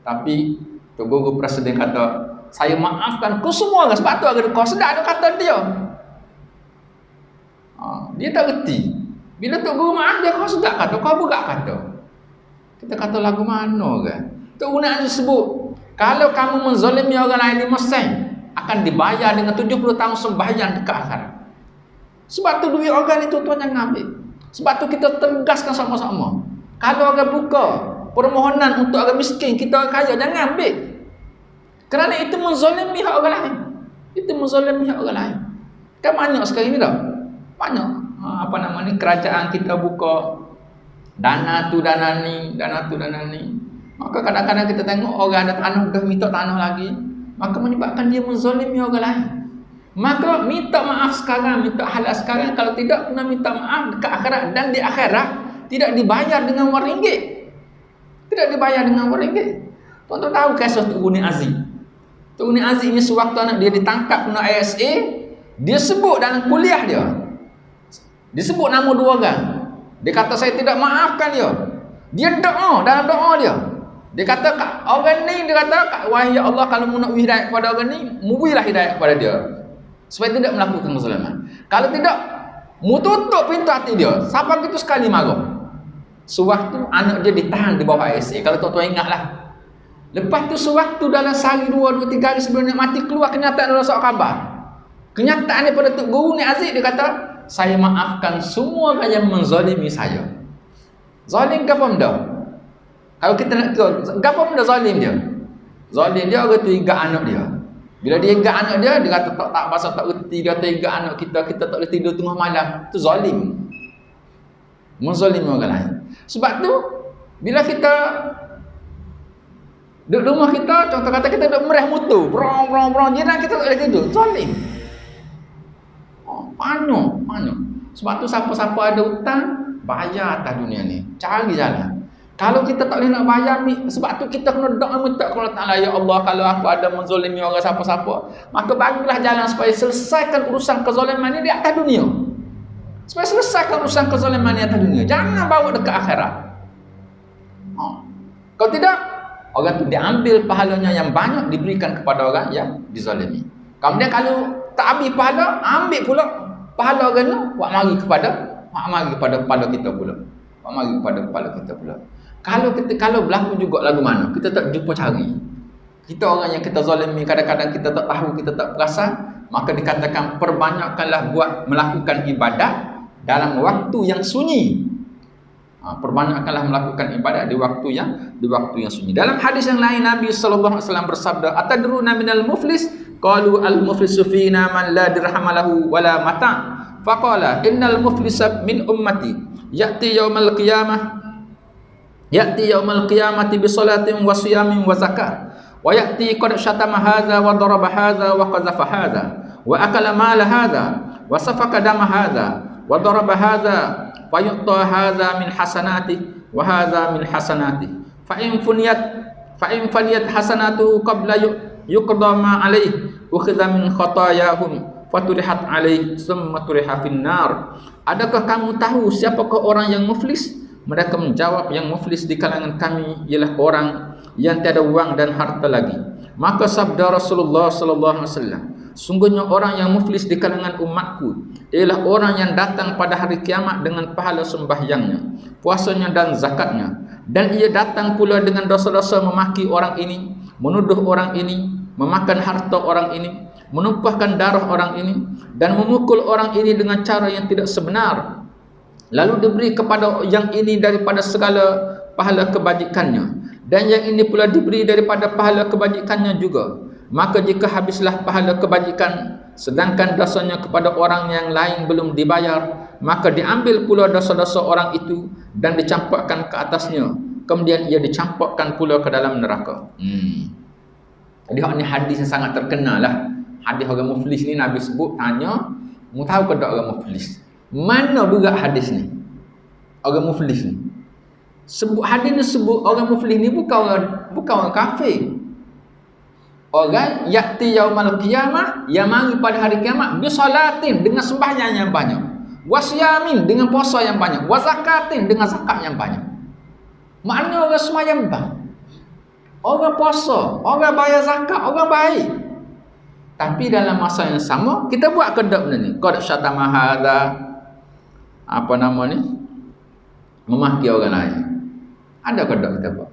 Tapi Tok Guru Presiden kata, saya maafkan ke semua orang. Sebab tu agak kau sedar ada kata dia. Dia tak reti. Bila Tok Guru maaf dia, kau sedar kata, kau berat kata. Kita kata lagu mana kan? Tok Guru nak sebut, kalau kamu menzalimi orang lain di Mesir, akan dibayar dengan 70 tahun sembahyang dekat akhirat. Sebab tu duit orang itu tuan jangan ambil. Sebab tu kita tegaskan sama-sama. Kalau orang buka permohonan untuk orang miskin, kita orang kaya, jangan ambil. Kerana itu menzalimi hak orang lain. Itu menzalimi hak orang lain. Kan banyak sekarang ni dah. Banyak. Kerajaan kita buka dana tu dana ni. Maka kadang-kadang kita tengok orang ada tanah dah minta tanah lagi, maka menyebabkan dia menzalimi orang lain. Maka minta maaf sekarang, minta halal sekarang, kalau tidak kena minta maaf dekat akhirat, dan di akhirat tidak dibayar dengan wang ringgit. Tidak dibayar dengan wang ringgit. Tuan-tuan tahu kisah Tok Guru Aziz. Tok Guru Aziz ni sewaktu anak dia ditangkap kena ISA, dia sebut dalam kuliah dia. Dia sebut nama dua orang. Dia kata saya tidak maafkan dia. Dia doa dalam doa dia. Dia kata orang ni, dia kata wahai ya Allah, kalau mu nak hidayah kepada orang ni, mubilah hidayah kepada dia supaya tidak melakukan kezaliman. Kalau tidak, mu tutup pintu hati dia. Siapa gitu sekali marah. Sewaktu anak dia ditahan di bawah ISA, kalau tuan-tuan ingatlah. Lepas tu sewaktu dalam sehari 2, 3 hari sebelum nak mati, keluar kenyataan dalam surat khabar. Kenyataan daripada Tok Guru Aziz, dia kata, saya maafkan semua orang yang menzalimi saya. Zalim ke apa benda? Kalau kita nak tahu, apa benda zalim dia? Zalim dia orang tu ingat anak dia. Bila dia ingat anak dia, dia kata tak pasal tak reti, dia kata ingat anak kita tak boleh tidur tengah malam. Itu zalim. Menzalimi orang lain. Sebab tu, bila kita duduk rumah kita, contoh kata kita duduk merah mutu, brong, jiran kita tak boleh tidur. Zalim. Banyak. Sebab tu siapa-siapa ada hutang, bayar atas dunia ni. Cari jalan. Kalau kita tak boleh nak bayar ni, sebab tu kita kena doa minta kepada Allah Ta'ala, ya Allah, kalau aku ada menzalimi orang siapa-siapa, maka bagilah jalan supaya selesaikan urusan kezaliman ni di atas dunia. Supaya selesaikan urusan kezaliman ni di atas dunia. Jangan bawa dekat akhirat. Kalau tidak, orang tu diambil pahalanya yang banyak, diberikan kepada orang yang dizalimi. Kemudian kalau tak ambil pahala, ambil pula pahala orang tu, buat mari kepada kita pula. Buat mari kepada kita pula. Kalau berlaku juga lagu mana, kita tak jumpa cari. Kita orang yang kita zalimi, kadang-kadang kita tak tahu, kita tak perasan, maka dikatakan perbanyakkanlah melakukan ibadat dalam waktu yang sunyi. Perbanyakkanlah melakukan ibadat di waktu yang sunyi. Dalam hadis yang lain, Nabi sallallahu alaihi wasallam bersabda, "Atadruna minal muflis?" Qalu al-muflisu fina man la dirham lahu wala mata'. Faqala innal muflisa min ummati ya'ti yaumal qiyamati bi salatin wa siyamin wa zakat wa ya'ti qad syatama hadza wa daraba hadza wa qazafa hadza wa akala mala hadza wa safaka dama hadza wa daraba hadza fa yu'ta hadza min hasanati wa hadza min hasanati fa in faniyat hasanatu qabla yuqda ma alaihi ukhidha min khatayahum faturihat alaihi summa turiha finnar. Adakah kamu tahu siapakah orang yang muflis? Mereka menjawab, yang muflis di kalangan kami ialah orang yang tiada wang dan harta lagi. Maka sabda Rasulullah sallallahu alaihi wasallam, sungguhnya orang yang muflis di kalangan umatku ialah orang yang datang pada hari kiamat dengan pahala sembahyangnya, puasanya dan zakatnya, dan ia datang pula dengan dosa-dosa memaki orang ini, menuduh orang ini, memakan harta orang ini, menumpahkan darah orang ini, dan memukul orang ini dengan cara yang tidak sebenar. Lalu diberi kepada yang ini daripada segala pahala kebajikannya, dan yang ini pula diberi daripada pahala kebajikannya juga. Maka jika habislah pahala kebajikan, sedangkan dosanya kepada orang yang lain belum dibayar, maka diambil pula dosa-dosa orang itu dan dicampakkan ke atasnya. Kemudian ia dicampakkan pula ke dalam neraka. Jadi ini hadis yang sangat terkenal lah. Hadis orang muflis ni Nabi sebut, tanya, mu tahu ke tak orang muflis? Mana budak hadis ni? Orang muflis ni. Sebut hadis ni, sebut orang muflis ni bukan orang kafir. Orang yakti yaumal qiyamah, yang mari pada hari kiamat bi salatin, dengan sembahyang yang banyak, wasyamin, dengan puasa yang banyak, wazakatin, dengan zakat yang banyak. Maknanya orang sembahyang bang, orang puasa, orang bayar zakat, orang baik. Tapi dalam masa yang sama kita buat kedap benda ni. Qad syatama hadza, apa nama ni, memaki orang lain. Ada kedap kita buat.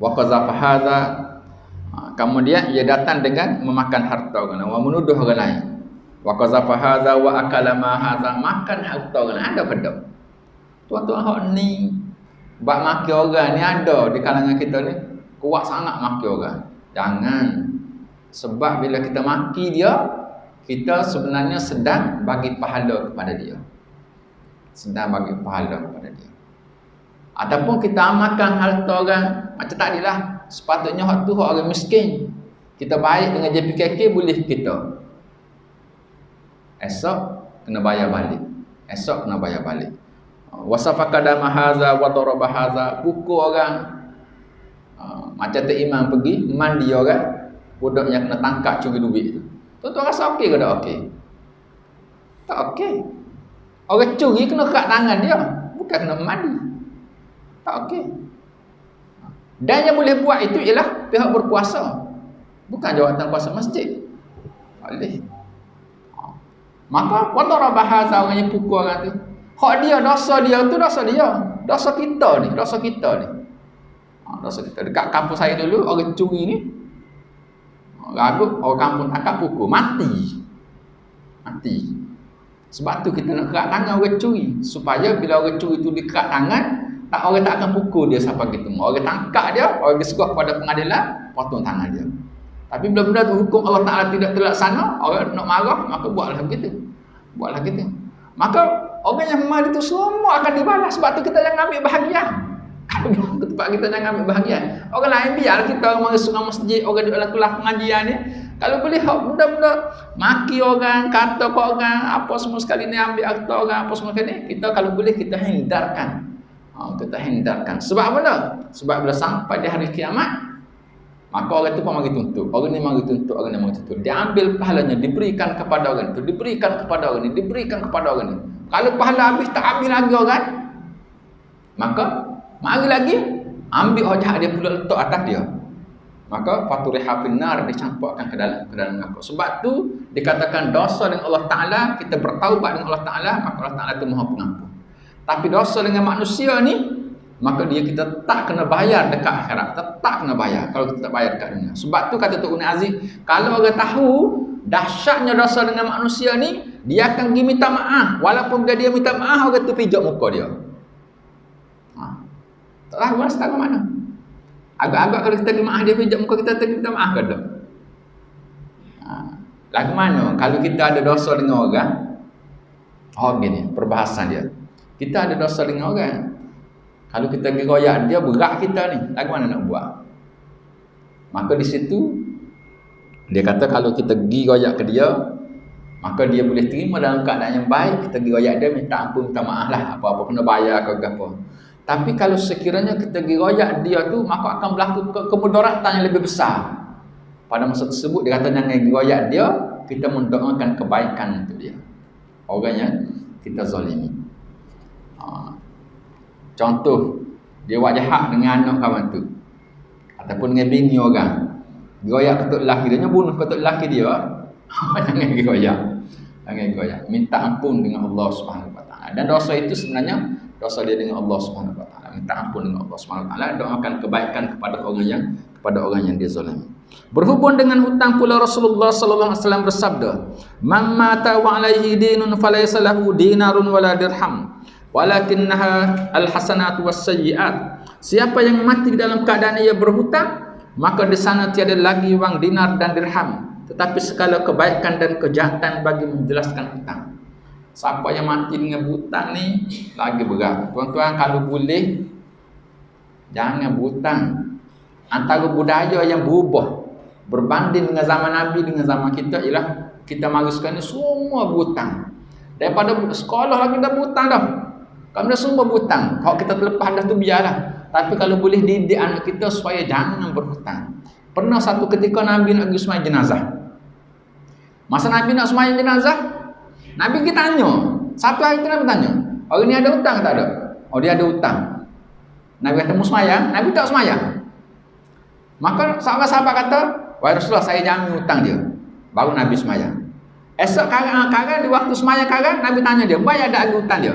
Wa qazafa hadza, kemudian ia datang dengan memakan harta orang lain, wa menuduh orang lain. Wa qazafa hadza wa akala ma hadza, makan harta orang lain. Ada kedap. Tuan-tuan hak ni bak maki orang ni ada di kalangan kita ni, kuat sangat maki orang. Jangan. Sebab bila kita maki dia, kita sebenarnya sedang bagi pahala kepada dia. Sedang bagi pahala kepada dia. Ataupun kita amalkan harta orang, macam tadilah, sepatutnya hak tu hak orang miskin. Kita baik dengan JPKK boleh kita. Esok kena bayar balik. Esok kena bayar balik. Wasafaka dama haza wa daraba haza, pukul orang. Macam tu imam pergi mandi orang, budak yang kena tangkap curi duit tu. Tuan-tuan rasa okey ke tak okey? Tak okey. Orang curi kena kat tangan dia, bukan kena mandi. Tak okey. Dan yang boleh buat itu ialah pihak berkuasa, bukan jawatan kuasa masjid. Boleh. Maka wadara bahasa orang yang pukul orang tu, hak dia, dosa dia tu dosa dia. Dosa kita ni, dosa kita ni. Dosa kita. Dekat kampung saya dulu, orang curi ni, ragut, orang kampung tangkap pukul, mati. Mati. Sebab tu kita nak kerat tangan orang curi, supaya bila orang curi tu dikerat tangan, orang tak akan pukul dia sampai gitu. Orang tangkap dia, orang diserah pada pengadilan, potong tangan dia. Tapi bila benda tu hukum Allah Ta'ala tidak terlaksana, orang nak marah, maka buatlah begitu. Buatlah gitu. Maka orang yang marah itu semua akan dibalas. Sebab tu kita jangan ambil bahagian. Kalau tempat kita jangan ambil bahagian. Orang lain biar kita orang masuk masjid, orang di dalam kelas pengajian ni, kalau boleh benda-benda maki orang, kata ke orang, apa semua sekali ni, ambil harta orang, apa semua sekali ni, kita kalau boleh kita hindarkan. Kita hindarkan. Sebab apa? Sebab bila sampai di hari kiamat, maka orang itu pun mari tuntut. Orang ni mari tuntut, orang ni mari tuntut. Dia ambil pahalanya, diberikan kepada orang itu, diberikan kepada orang ni, diberikan kepada orang ni. Kalau pahala habis, tak ambil lagi orang, maka mari lagi ambil hajat dia pula letak atas dia. Maka faturiha finnar, dicampakkan ke dalam neraka. Sebab tu dikatakan dosa dengan Allah Taala, kita bertaubat dengan Allah Taala, maka Allah Taala itu Maha Pengampun. Tapi dosa dengan manusia ni, maka dia kita tak kena bayar dekat akhirat, tak kena bayar kalau kita tak bayar dekat dunia. Sebab tu kata Tok Uni Aziz, kalau orang tahu dahsyatnya dosa dengan manusia ni, dia akan pergi minta maaf. Walaupun dia minta maaf, orang tu pijak muka dia. Tak tahu lah setara mana. Agak-agak kalau kita pergi maaf, dia pijak muka kita, kita minta maaf ke tak? Lagu mana? Kalau kita ada dosa dengan orang, gini perbahasan dia. Kita ada dosa dengan orang, kalau kita pergi royak dia, berat kita ni, lagu mana nak buat? Maka di situ dia kata kalau kita pergi royak ke dia, maka dia boleh terima dalam keadaan yang baik. Kita pergi royak dia, minta ampun, minta maaf lah, apa-apa kena bayar ke apa. Tapi kalau sekiranya kita pergi royak dia tu, maka akan berlaku kemudaratan yang lebih besar. Pada masa tersebut dia kata jangan pergi royak dia, kita mendoakan kebaikan untuk dia, orang yang kita zalimi. Contoh, dia buat jahat dengan anak kawan tu, ataupun dengan bini orang, Goyak ketuk lelaki dia, bunuh ketuk lelaki dia. Jangan goyak. Jangan goyak. Minta ampun dengan Allah Subhanahu wa taala. Dan dosa itu sebenarnya dosa dia dengan Allah Subhanahu wa taala. Minta ampun dengan Allah Subhanahu wa taala, doakan kebaikan kepada orang yang dia zalimi. Berhubung dengan hutang pula Rasulullah sallallahu alaihi wasallam bersabda, "Man mata wa alaihi dinun falaysa lahu dinarun wala dirham, walakinnaha alhasanatu wasayyi'at." Siapa yang mati dalam keadaan ia berhutang, maka di sana tiada lagi wang dinar dan dirham, tetapi segala kebaikan dan kejahatan bagi menjelaskan hutang. Siapa yang mati dengan hutang ni lagi berat. Tuan-tuan, kalau boleh jangan berhutang. Antara budaya yang berubah berbanding dengan zaman Nabi dengan zaman kita ialah kita mari sekarang ni semua berhutang. Daripada sekolah lagi dah berhutang dah. Kami dah semua berhutang. Kalau kita terlepas dah tu biarlah. Tapi kalau boleh didik anak kita supaya jangan berhutang. Pernah satu ketika Nabi nak pergi sembahyang jenazah. Masa Nabi nak sembahyang jenazah, Nabi kita tanya. Satu hari tu Nabi tanya, orang ni ada hutang tak ada? Oh, dia ada hutang. Nabi kata mau sembahyang, Nabi tak sembahyang. Maka sahabat-sahabat kata, wahai Rasulullah, saya jamin hutang dia. Baru Nabi sembahyang. Esok kadang di waktu sembahyang kadang Nabi tanya dia, bayar ada lagi hutang dia?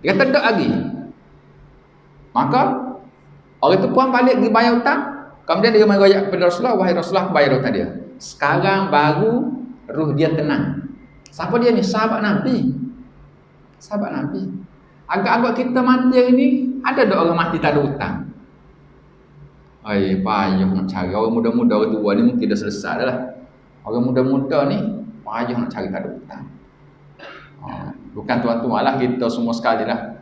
Dia kata tak lagi. Maka orang tu pun balik pergi bayar hutang. Kemudian dia menggoyak kepada Rasulullah, wahai Rasulullah, bayar hutang dia. Sekarang baru ruh dia tenang. Siapa dia ni? Sahabat Nabi. Sahabat Nabi. Agak-agak kita mati hari ni, ada tak orang mati tak ada hutang? Payah nak cari. Orang muda-muda, orang tua ni mungkin dah selesai dah lah. Orang muda-muda ni payah nak cari tak ada hutang. Bukan tuan-tuan lah, kita semua sekali lah.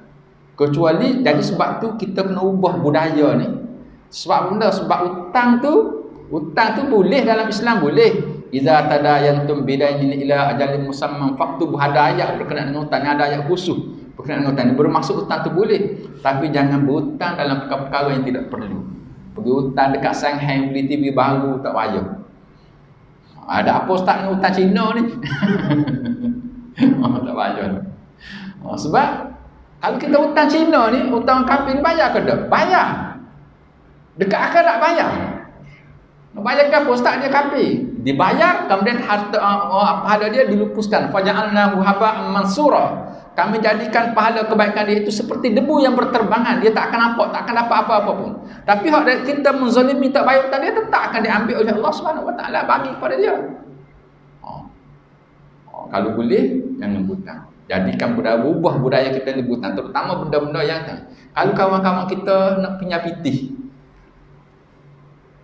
Kecuali jadi sebab tu kita kena ubah budaya ni. Sebab benda, sebab hutang tu boleh dalam Islam, boleh. Iza tadayantum bidainin ila ajalin musamman faktubu, ada ayat berkenaan dengan hutang, ada ayat khusus berkenaan dengan hutang. Bermaksud hutang tu boleh, tapi jangan berhutang dalam perkara yang tidak perlu. Pergi hutang dekat Shanghai beli TV baru tak payah. Ada apa ustaz dengan hutang Cina ni? Tak payah. Sebab kalau kita hutang Cina ni, hutang kafir bayar ke tak? Bayar. Dekat akhirat bayar. Nak bayar ke apa? Ustaz dia kafir. Dibayar, kemudian harta pahala dia dilupuskan. Faja'alnahu haba'an mansura. Kami jadikan pahala kebaikan dia itu seperti debu yang berterbangan. Dia tak akan nampak, tak akan dapat apa-apa pun. Tapi hak kita menzalimi tak bayar hutang dia, tetap akan diambil oleh Allah Subhanahu wa taala, bagi kepada dia. Kalau boleh jangan hutang. Jadikan ubah budaya kita ni hutang, terutama benda-benda yang kalau kawan-kawan kita nak pinjam pitih.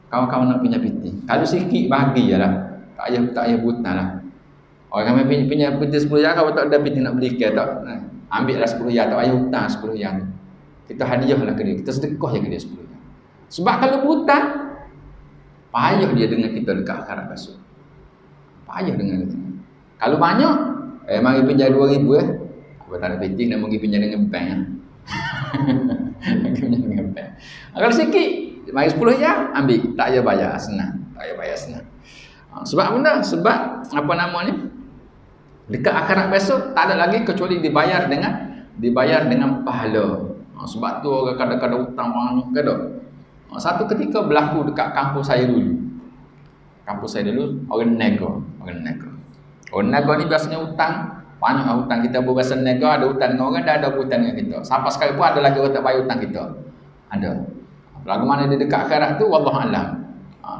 Kawan-kawan nak pinjam pitih. Kalau sikit bagi jelah. Tak payah hutang lah. Orang kami pinjam pitih 10 riyal, kalau tak ada pitih nak beli ke tak. Ambil lah 10 riyal, tak payah hutang 10 riyal. Kita hadiah lah ke dia, kita sedekah je ke dia 10 riyal. Sebab kalau hutang, payah dia dengan kita dekat akhirat besok. Payah dengan dia. Kalau banyak, mari pinjam 2,000 Kalau tak ada pitih, nak pergi pinjam dengan bank. Pinjam dengan bank. Kalau sikit, mari 10 riyal, ambil. Tak payah bayar, senang. Tak payah bayar, senang. Sebab benda? Sebab, apa nama ni? Dekat akhirat besok, tak ada lagi kecuali dibayar dengan pahala. Sebab tu orang kadang-kadang hutang orang kadang. Satu ketika berlaku dekat kampus saya dulu. Kampus saya dulu, orang nego. Orang nego ni biasanya hutang. Banyak hutang kita berasa nego, ada hutang dengan orang, dah ada hutang dengan kita. Sampai sekarang pun ada lagi orang tak bayar hutang kita. Ada. Lagu mana dia dekat akhirat tu, wallahualam.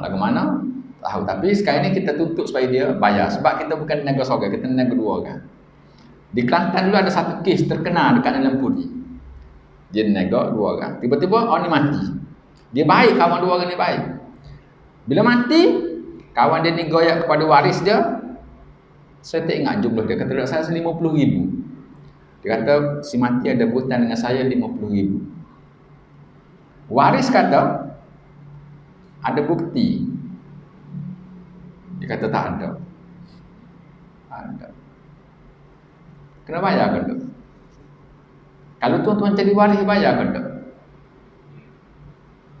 Lagu mana? Tahu. Tapi sekarang ni kita tuntut supaya dia bayar. Sebab kita bukan nego seorang, kita nego 2 orang. Di Kelantan dulu ada satu kes terkenal dekat dalam Pudi. Dia nego 2 orang. Tiba-tiba orang ni mati. Dia baik, kawan 2 orang ni baik. Bila mati, kawan dia ni goyak kepada waris dia. Saya tak ingat jumlah dia. Kata saya 50,000. Dia kata si mati ada hutang dengan saya 50,000. Waris kata ada bukti. Dia kata tak ada. Kena bayar ke tak? Kalau tuan-tuan jadi waris, bayar ke tak?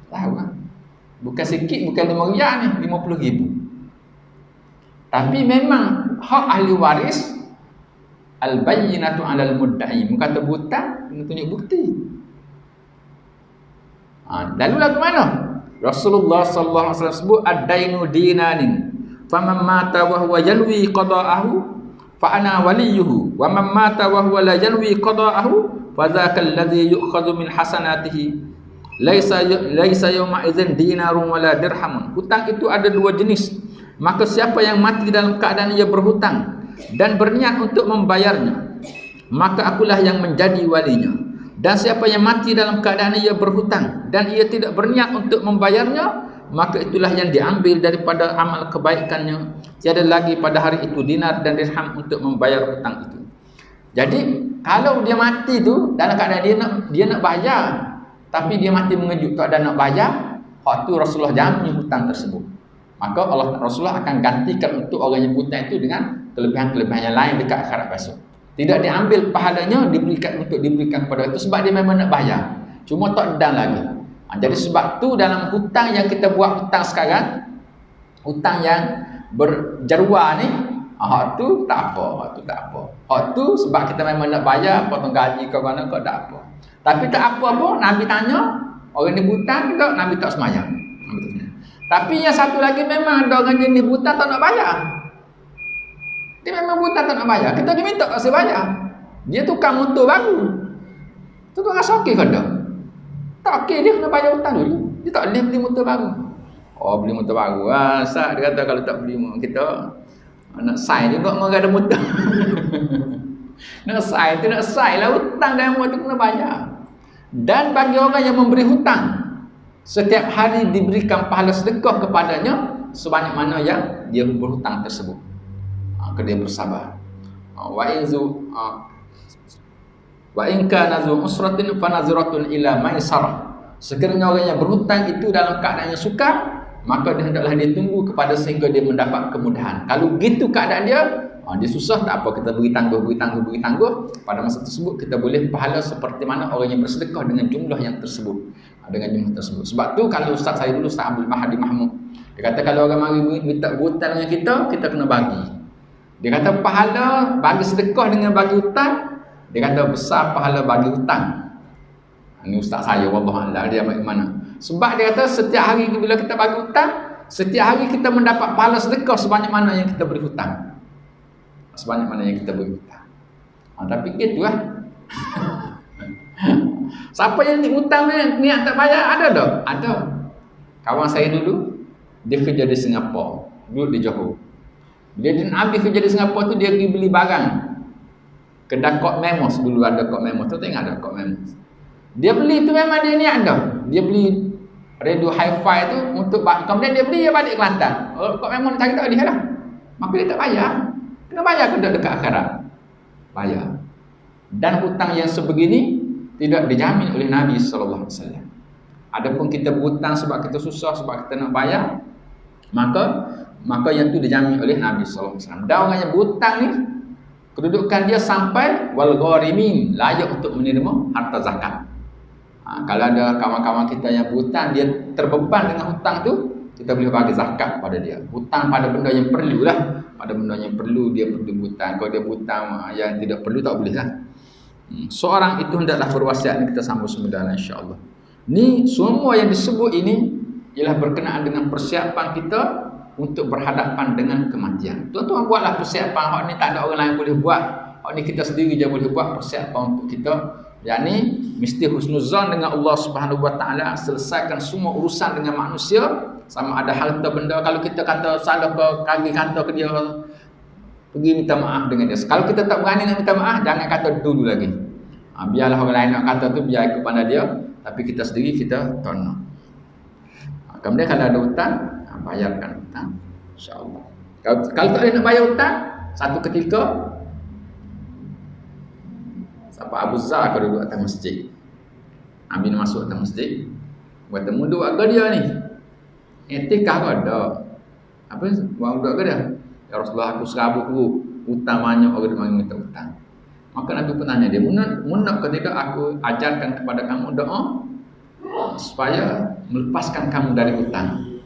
Tahu kan? Bukan sikit, bukan 5 riyal ni, 50,000. Tapi memang hak ahli waris, al-bayyinatu 'alal mudda'i. Kata hutang, kena tunjuk bukti. Lalu lagu mana? Rasulullah sallallahu alaihi wasallam sebut ad-dainu dinanin. Faman mata wa huwa yanwi qada'ahu fa ana waliyuhu wa man mata wa huwa la yanwi qada'ahu fa dzakal ladzi yu'khadhu min hasanatihi laisa yawma idzin dinarun wala dirhamun. Hutang itu ada dua jenis. Maka siapa yang mati dalam keadaan ia berhutang dan berniat untuk membayarnya, maka akulah yang menjadi walinya. Dan siapa yang mati dalam keadaan ia berhutang dan ia tidak berniat untuk membayarnya, maka itulah yang diambil daripada amal kebaikannya. Tiada lagi pada hari itu dinar dan dirham untuk membayar hutang itu. Jadi kalau dia mati tu dalam keadaan dia nak bayar, tapi dia mati mengejut tak ada nak bayar, hak tu Rasulullah jamin hutang tersebut. Maka Rasulullah akan gantikan untuk orang yang hutang itu dengan kelebihan-kelebihan yang lain dekat akhirat besok. Tidak diambil pahalanya diberikan kepada itu sebab dia memang nak bayar. Cuma tak dan lagi. Jadi sebab tu dalam hutang yang kita buat hutang sekarang, hutang yang berjaruah ni, hak tu tak apa, hak tu sebab kita memang nak bayar, potong gaji ke mana ke tak apa. Tapi tak apa-apa, Nabi tanya, orang ni hutang tak, Nabi tak semayang. Tapi yang satu lagi memang ada orang jenis buta tak nak bayar. Dia memang buta tak nak bayar. Kita diminta tak saya bayar. Dia tukang motor baru. Tu tukang sokeh ke tak? Tak okey, dia kena bayar hutang dulu. Dia tak boleh beli motor baru. Oh, beli motor baru. Dia kata kalau tak beli kita nak sign juga orang ada motor. Nak sign lah hutang dan motor kena bayar. Dan bagi orang yang memberi hutang, setiap hari diberikan pahala sedekah kepadanya sebanyak mana yang dia berhutang tersebut. Dia bersabar. Wa in kana zu usratin fa nazratun ila maisarah. Sekiranya orang yang berhutang itu dalam keadaan yang sukar, maka hendaklah dia tunggu kepada sehingga dia mendapat kemudahan. Kalau gitu keadaan dia, dia susah tak apa, kita beri tangguh. Pada masa tersebut kita boleh pahala seperti mana orang yang bersedekah dengan jumlah yang tersebut. Sebab tu kalau Ustaz saya dulu, Ustaz Abdul Mahdi Mahmud, dia kata kalau orang mari minta hutang dengan kita kena bagi. Dia kata pahala bagi sedekah dengan bagi hutang, dia kata besar pahala bagi hutang. Ini Ustaz saya, wallahualam, dia mana. Sebab dia kata setiap hari bila kita bagi hutang, setiap hari kita mendapat pahala sedekah sebanyak mana yang kita beri hutang. Tapi gitu lah. Siapa yang hutang niat tak bayar ada tak? Ada. Kawan saya dulu, dia kerja di Singapura, duduk di Johor. Dia habis kerja di Singapura tu dia pergi beli barang. Kedai Kod Memos dulu ada Kod Memos tu, tengok ada Kod Memos. Dia beli tu memang dia niat dah. Dia beli radio hi-fi tu untuk kemudian dia beli dia balik Kelantan. Kod Memos cari tak dia lah. Maka dia tak bayar. Kena bayar ke dekat akhirat? Bayar. Dan hutang yang sebegini tidak dijamin oleh Nabi sallallahu alaihi wasallam. Adapun kita berhutang sebab kita susah, sebab kita nak bayar, maka yang tu dijamin oleh Nabi sallallahu alaihi wasallam. Dan orang yang berhutang ni kedudukan dia sampai wal gharimin, layak untuk menerima harta zakat. Kalau ada kawan-kawan kita yang berhutang, dia terbeban dengan hutang tu, kita boleh bagi zakat pada dia. Hutang pada benda yang perlulah. Pada benda yang perlu dia perlu berhutang. Kalau dia berhutang yang tidak perlu tak boleh lah. Seorang itu hendaklah berwasiat. Ni kita sambung sebentar insya-Allah. Ni semua yang disebut ini ialah berkenaan dengan persiapan kita untuk berhadapan dengan kematian. Tuan-tuan buatlah persiapan. Hak ni tak ada orang lain boleh buat. Hak ni kita sendiri je boleh buat persiapan untuk kita. Yang ni mesti husnuzan dengan Allah Subhanahu Wa Taala, selesaikan semua urusan dengan manusia. Sama ada harta benda, kalau kita kata salah ke kaki kata ke dia, pergi minta maaf dengan dia. Kalau kita tak berani nak minta maaf, jangan kata dulu lagi. Biarlah orang lain nak kata tu, biar ikut pada dia, tapi kita sendiri kita tak nak. Kemudian kalau ada hutang, bayarkan hutang, insya-Allah. Kalau tak boleh nak bayar hutang, satu ketika siapa Abu Zar kalau duduk atas masjid, Amin masuk atas masjid, bertemu dua agak dia ni. Etikah kau ada apa buat budak ke dia? Ya Rasulullah, aku serabut dulu hutang banyak orang dia minta hutang. Maka Nabi pun tanya dia, munak ke tidak aku ajarkan kepada kamu doa supaya melepaskan kamu dari hutang.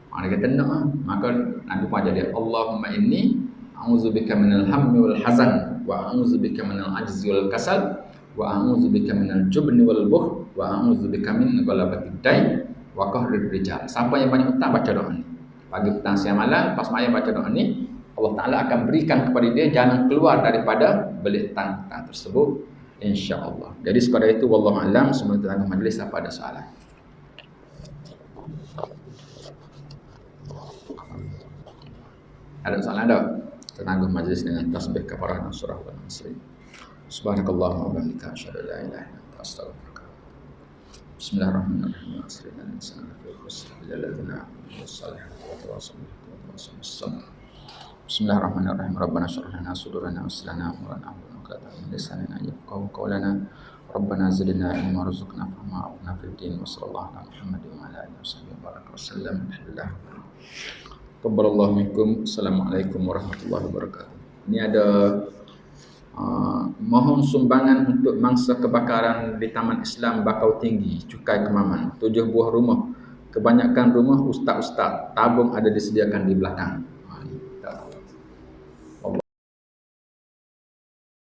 Dia kata nak. Maka Nabi pun ajar dia, Allahumma inni a'udzubika minal hammi wal hazan wa a'udzubika minal ajzi wal kasal wa a'udzubika minal jubni wal bukhl wa a'udzubika min ghalabatid dain wa qahrir rijal. Siapa yang banyak hutang baca doa ni. Pagi, petang, siang, malam, pas malam baca doa ni, Allah Taala akan berikan kepada dia jalan keluar daripada belit hutang tersebut, insya-Allah. Jadi sekadar itu, wallahu alam. Semua tetangga majlis apa ada soalan? Ada soalan tak? Tetangga majlis dengan tasbih kafarah dan surah Al-Nasr. Subhanakallahumma wa bihamdika asyhadu an la ilaha illa anta astaghfiruka. Bismillahirrahmanirrahim. Asrina insana fi khusr illa alladziina amanu was-salihati wa tawassaw bil-haqqi was-sabr. Bismillahirrahmanirrahim. Rabbana shrah lana sudurana wa yassir lana amrana wahlul 'uqdatam min lisanina yafqahu qawlana. Rabbana zidna ilma warzuqna fahma wa fid din wa sallallahu ala Muhammadin wa ala alihi wa sallam. Alhamdulillah. Qabbalallahu minkum. Assalamualaikum warahmatullahi wabarakatuh. Ini ada mohon sumbangan untuk mangsa kebakaran di Taman Islam Bakau Tinggi, Cukai Kemaman, 7 buah rumah. Kebanyakan rumah ustaz-ustaz, tabung ada disediakan di belakang.